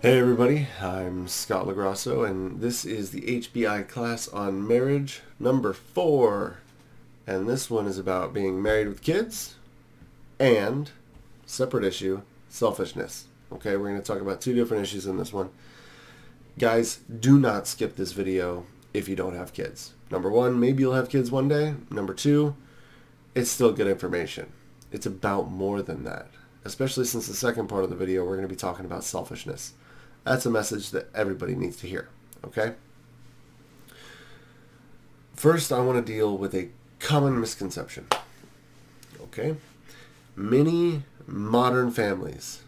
Hey everybody, I'm Scott Lagrasso, and this is the HBI class on marriage number 4. And this one is about being married with kids and, separate issue, selfishness. Okay, we're going to talk about two different issues in this one. Guys, do not skip this video if you don't have kids. Number one, maybe you'll have kids one day. Number two, it's still good information. It's about more than that. Especially since the second part of the video, we're going to be talking about selfishness. That's a message that everybody needs to hear, okay? First, I want to deal with a common misconception, okay? Many modern families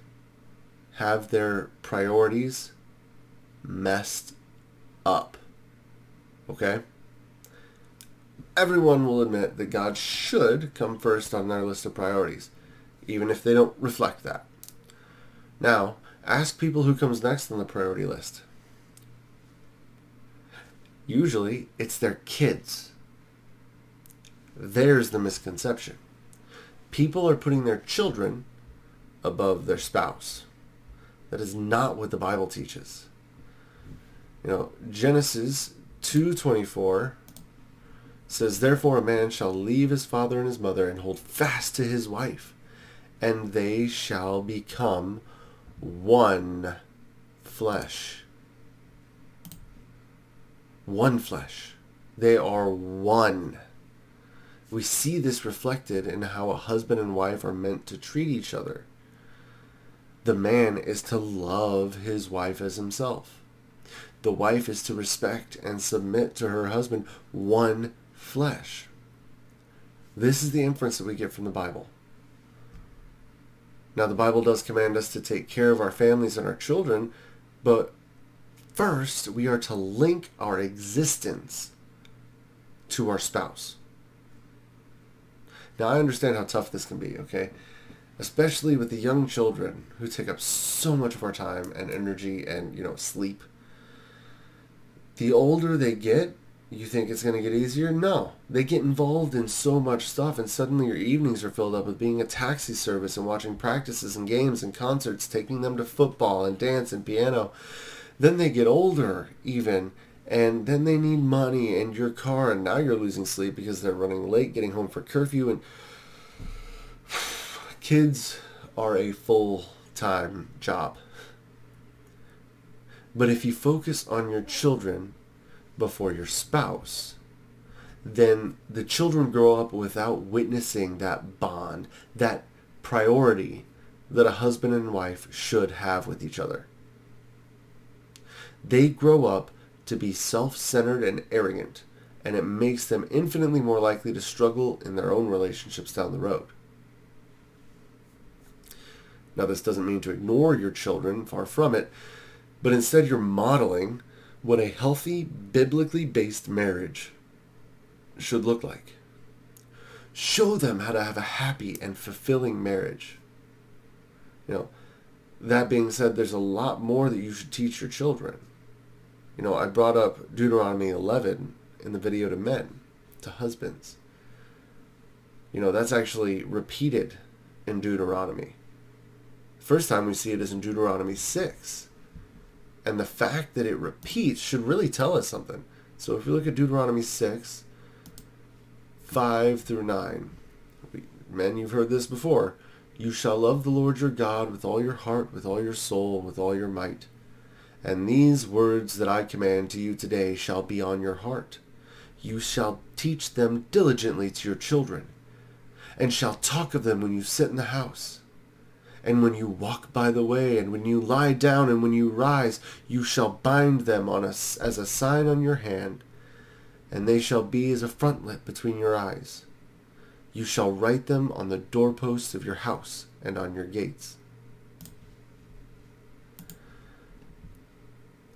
have their priorities messed up, okay? Everyone will admit that God should come first on their list of priorities, even if they don't reflect that. Now, ask people who comes next on the priority list. Usually, it's their kids. There's the misconception. People are putting their children above their spouse. That is not what the Bible teaches. Genesis 2:24 says, "Therefore a man shall leave his father and his mother and hold fast to his wife, and they shall become one flesh." One flesh. They are one. We see this reflected in how a husband and wife are meant to treat each other. The man is to love his wife as himself. The wife is to respect and submit to her husband. One flesh. This is the inference that we get from the Bible. Now, the Bible does command us to take care of our families and our children, but first, we are to link our existence to our spouse. Now, I understand how tough this can be, okay? Especially with the young children who take up so much of our time and energy and, sleep. The older they get, you think it's going to get easier? No. They get involved in so much stuff, and suddenly your evenings are filled up with being a taxi service and watching practices and games and concerts, taking them to football and dance and piano. Then they get older, even, and then they need money and your car, and now you're losing sleep because they're running late, getting home for curfew, and kids are a full-time job. But if you focus on your children before your spouse, then the children grow up without witnessing that bond, that priority that a husband and wife should have with each other. They grow up to be self-centered and arrogant, and it makes them infinitely more likely to struggle in their own relationships down the road. Now, this doesn't mean to ignore your children, far from it, but instead you're modeling what a healthy, biblically based marriage should look like. Show them how to have a happy and fulfilling marriage. That being said, there's a lot more that you should teach your children. I brought up Deuteronomy 11 in the video to men, to husbands. That's actually repeated in Deuteronomy. First time we see it is in Deuteronomy 6. And the fact that it repeats should really tell us something. So if you look at Deuteronomy 6, 5 through 9. Men, you've heard this before. "You shall love the Lord your God with all your heart, with all your soul, with all your might. And these words that I command to you today shall be on your heart. You shall teach them diligently to your children, and shall talk of them when you sit in the house, and when you walk by the way, and when you lie down, and when you rise. You shall bind them as a sign on your hand, and they shall be as a frontlet between your eyes. You shall write them on the doorposts of your house and on your gates."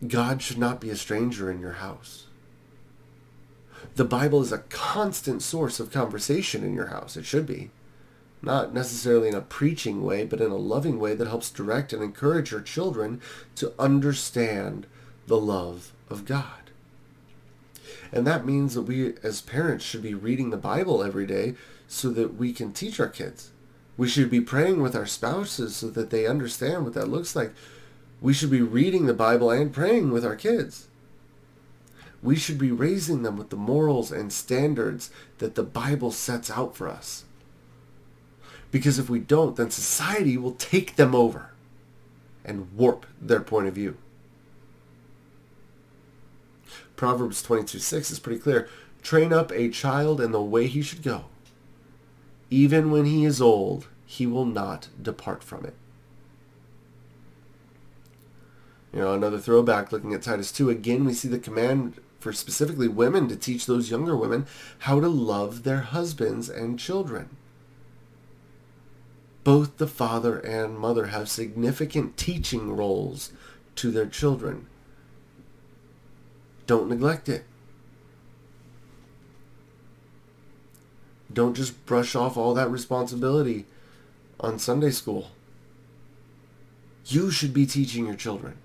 God should not be a stranger in your house. The Bible is a constant source of conversation in your house. It should be. Not necessarily in a preaching way, but in a loving way that helps direct and encourage your children to understand the love of God. And that means that we as parents should be reading the Bible every day so that we can teach our kids. We should be praying with our spouses so that they understand what that looks like. We should be reading the Bible and praying with our kids. We should be raising them with the morals and standards that the Bible sets out for us. Because if we don't, then society will take them over and warp their point of view. Proverbs 22:6 is pretty clear. Train up a child in the way he should go. Even when he is old, he will not depart from it. Another throwback, looking at Titus 2, again we see the command for specifically women to teach those younger women how to love their husbands and children. Both the father and mother have significant teaching roles to their children. Don't neglect it. Don't just brush off all that responsibility on Sunday school. You should be teaching your children.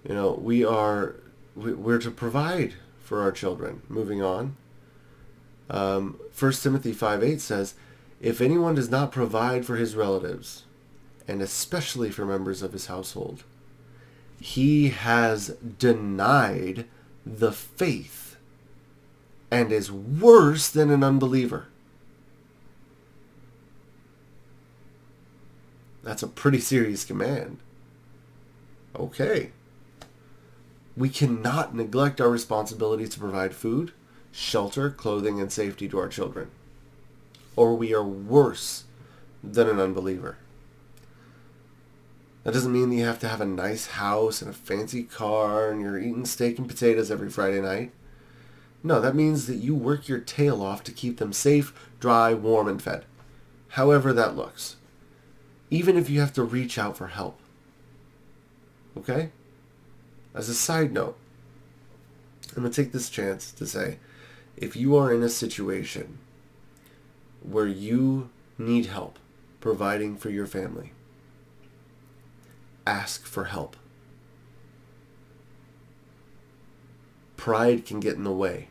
We're to provide for our children. Moving on. 1 Timothy 5:8 says, if anyone does not provide for his relatives, and especially for members of his household, he has denied the faith and is worse than an unbeliever. That's a pretty serious command. Okay. We cannot neglect our responsibility to provide food, shelter, clothing, and safety to our children, or we are worse than an unbeliever. That doesn't mean that you have to have a nice house and a fancy car and you're eating steak and potatoes every Friday night. No, that means that you work your tail off to keep them safe, dry, warm, and fed. However that looks. Even if you have to reach out for help. Okay? As a side note, I'm going to take this chance to say, if you are in a situation where you need help providing for your family, ask for help. Pride can get in the way.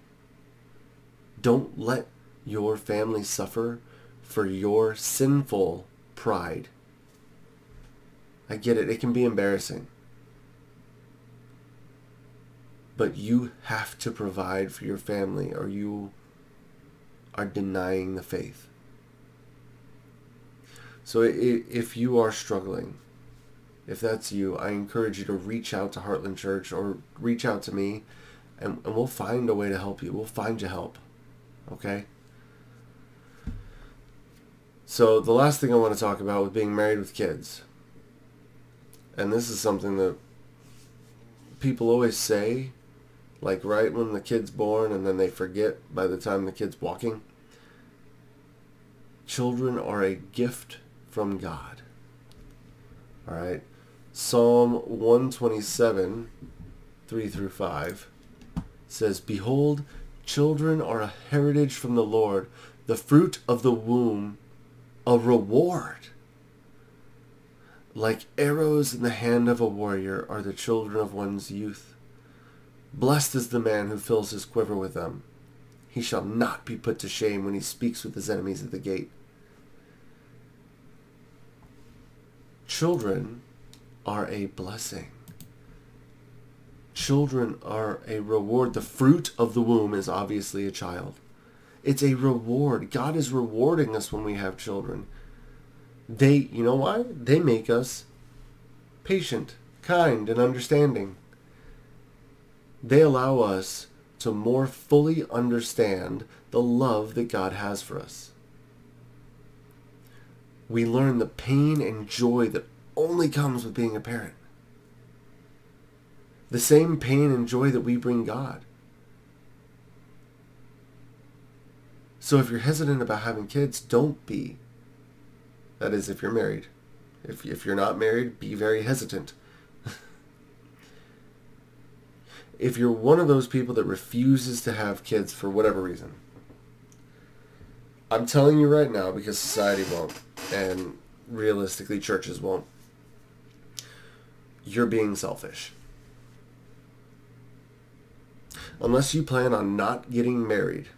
Don't let your family suffer for your sinful pride. I get it. It can be embarrassing. But you have to provide for your family or you are denying the faith. So if you are struggling, if that's you, I encourage you to reach out to Heartland Church or reach out to me and we'll find a way to help you. We'll find you help. Okay? So the last thing I want to talk about with being married with kids, and this is something that people always say, like right when the kid's born and then they forget by the time the kid's walking. Children are a gift from God. All right? Psalm 127, 3-5 says, behold, children are a heritage from the Lord, the fruit of the womb, a reward. Like arrows in the hand of a warrior are the children of one's youth. Blessed is the man who fills his quiver with them. He shall not be put to shame when he speaks with his enemies at the gate. Children are a blessing. Children are a reward. The fruit of the womb is obviously a child. It's a reward. God is rewarding us when we have children. You know why? They make us patient, kind, and understanding. They allow us to more fully understand the love that God has for us. We learn the pain and joy that only comes with being a parent. The same pain and joy that we bring God. So if you're hesitant about having kids, don't be. That is, if you're married. If you're not married, be very hesitant. If you're one of those people that refuses to have kids for whatever reason, I'm telling you right now, because society won't, and realistically churches won't, you're being selfish. Unless you plan on not getting married,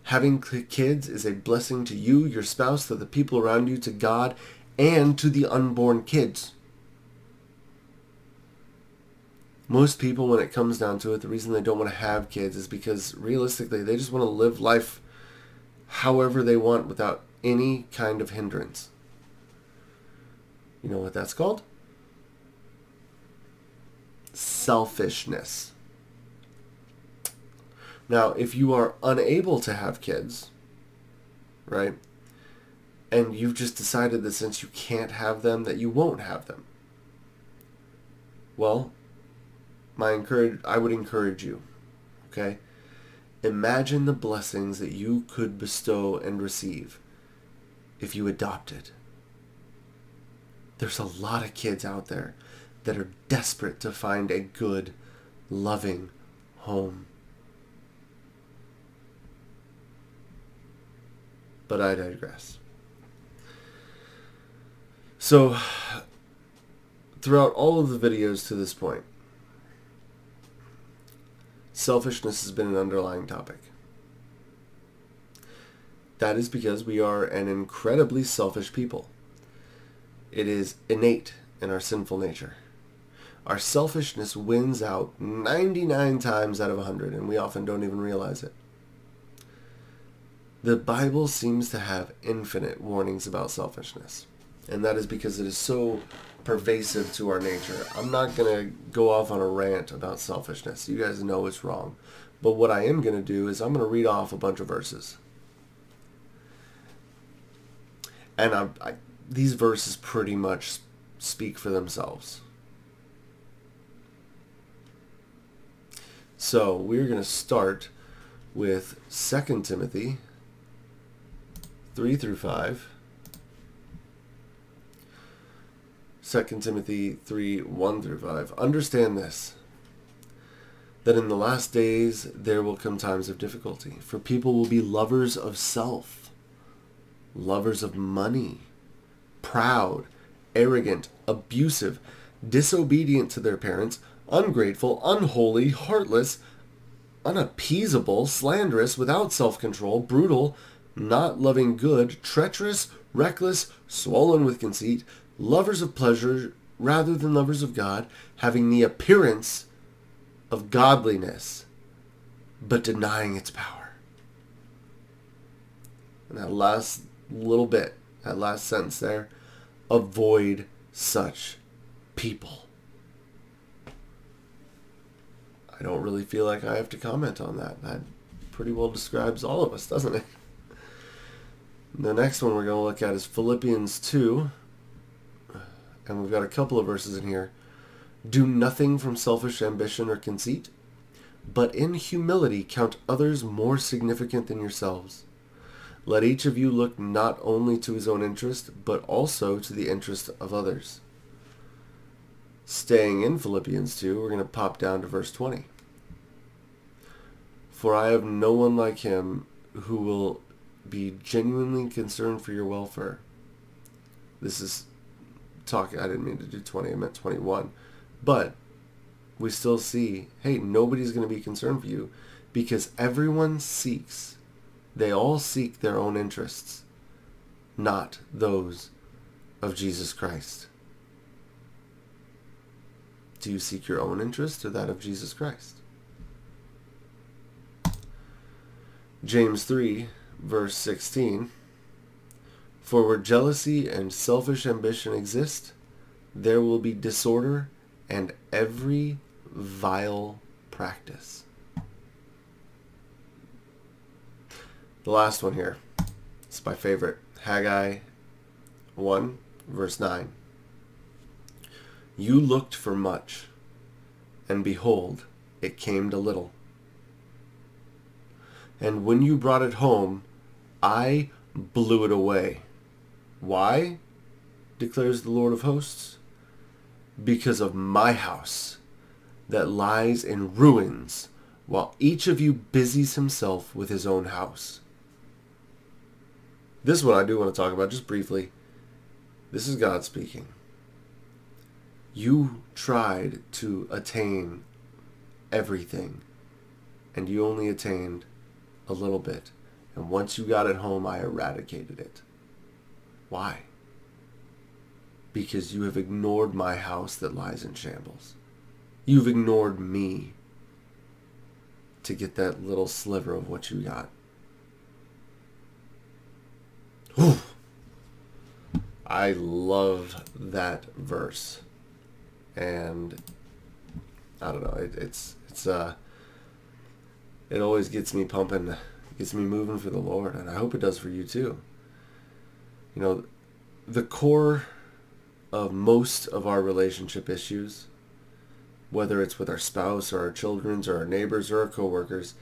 Having kids is a blessing to you, your spouse, to the people around you, to God, and to the unborn kids. Most people, when it comes down to it, the reason they don't want to have kids is because realistically they just want to live life however they want without any kind of hindrance. You know what that's called? Selfishness. Now, if you are unable to have kids, right, and you've just decided that since you can't have them, that you won't have them, well, I would encourage you, okay? Imagine the blessings that you could bestow and receive if you adopted. There's a lot of kids out there that are desperate to find a good, loving home. But I digress. So, throughout all of the videos to this point, selfishness has been an underlying topic. That is because we are an incredibly selfish people. It is innate in our sinful nature. Our selfishness wins out 99 times out of 100, and we often don't even realize it. The Bible seems to have infinite warnings about selfishness, and that is because it is so pervasive to our nature. I'm not going to go off on a rant about selfishness. You guys know it's wrong. But what I am going to do is I'm going to read off a bunch of verses. And these verses pretty much speak for themselves. So we're going to start with 2 Timothy 3 through 5. 2 Timothy 3, 1 through 5. Understand this, that in the last days there will come times of difficulty, for people will be lovers of self, lovers of money, proud, arrogant, abusive, disobedient to their parents, ungrateful, unholy, heartless, unappeasable, slanderous, without self-control, brutal, not loving good, treacherous, reckless, swollen with conceit, lovers of pleasure rather than lovers of God, having the appearance of godliness, but denying its power. And that last little bit, that last sentence there, avoid such people. I don't really feel like I have to comment on that. That pretty well describes all of us, doesn't it? The next one we're going to look at is Philippians 2. And we've got a couple of verses in here. Do nothing from selfish ambition or conceit, but in humility count others more significant than yourselves. Let each of you look not only to his own interest, but also to the interest of others. Staying in Philippians 2, we're going to pop down to verse 20. For I have no one like him who will be genuinely concerned for your welfare. This is talking, I didn't mean to do 20, I meant 21. But we still see, hey, nobody's going to be concerned for you because everyone seeks, they all seek their own interests, not those of Jesus Christ. Do you seek your own interest or that of Jesus Christ? James 3, verse 16. For where jealousy and selfish ambition exist, there will be disorder and every vile practice. The last one here, it's my favorite. Haggai 1, verse 9. You looked for much, and behold, it came to little. And when you brought it home, I blew it away. Why? Declares the Lord of hosts. Because of my house that lies in ruins, while each of you busies himself with his own house. This one I do want to talk about just briefly. This is God speaking. You tried to attain everything, and you only attained a little bit. And once you got it home, I eradicated it. Why? Because you have ignored my house that lies in shambles. You've ignored me to get that little sliver of what you got. Whew. I love that verse. And I don't know, it always gets me pumping, gets me moving for the Lord, and I hope it does for you too. You know, the core of most of our relationship issues, whether it's with our spouse or our children or our neighbors or our coworkers,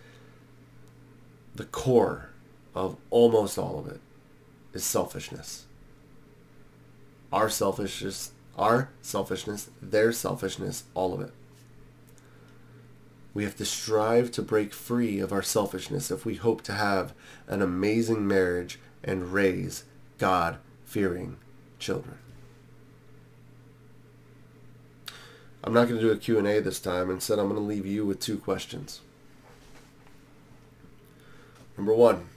the core of almost all of it is selfishness. Our selfishness, their selfishness, all of it. We have to strive to break free of our selfishness if we hope to have an amazing marriage and raise God-fearing children. I'm not going to do a Q&A this time. Instead, I'm going to leave you with 2 questions. Number 1,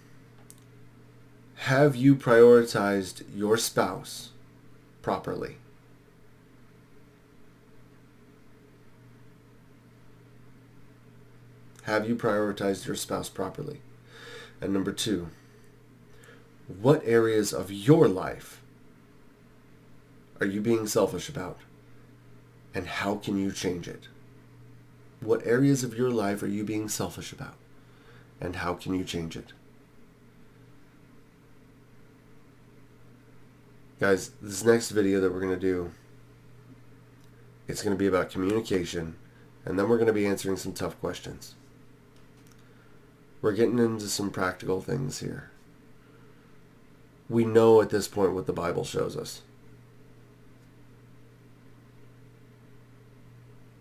have you prioritized your spouse properly? Have you prioritized your spouse properly? And number 2, what areas of your life are you being selfish about? And how can you change it? What areas of your life are you being selfish about? And how can you change it? Guys, this next video that we're going to do, it's going to be about communication, and then we're going to be answering some tough questions. We're getting into some practical things here. We know at this point what the Bible shows us.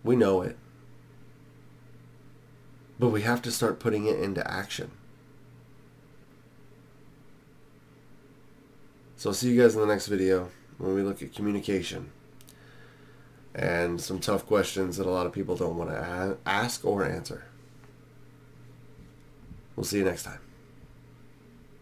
We know it. But we have to start putting it into action. So I'll see you guys in the next video when we look at communication and some tough questions that a lot of people don't want to ask or answer. We'll see you next time.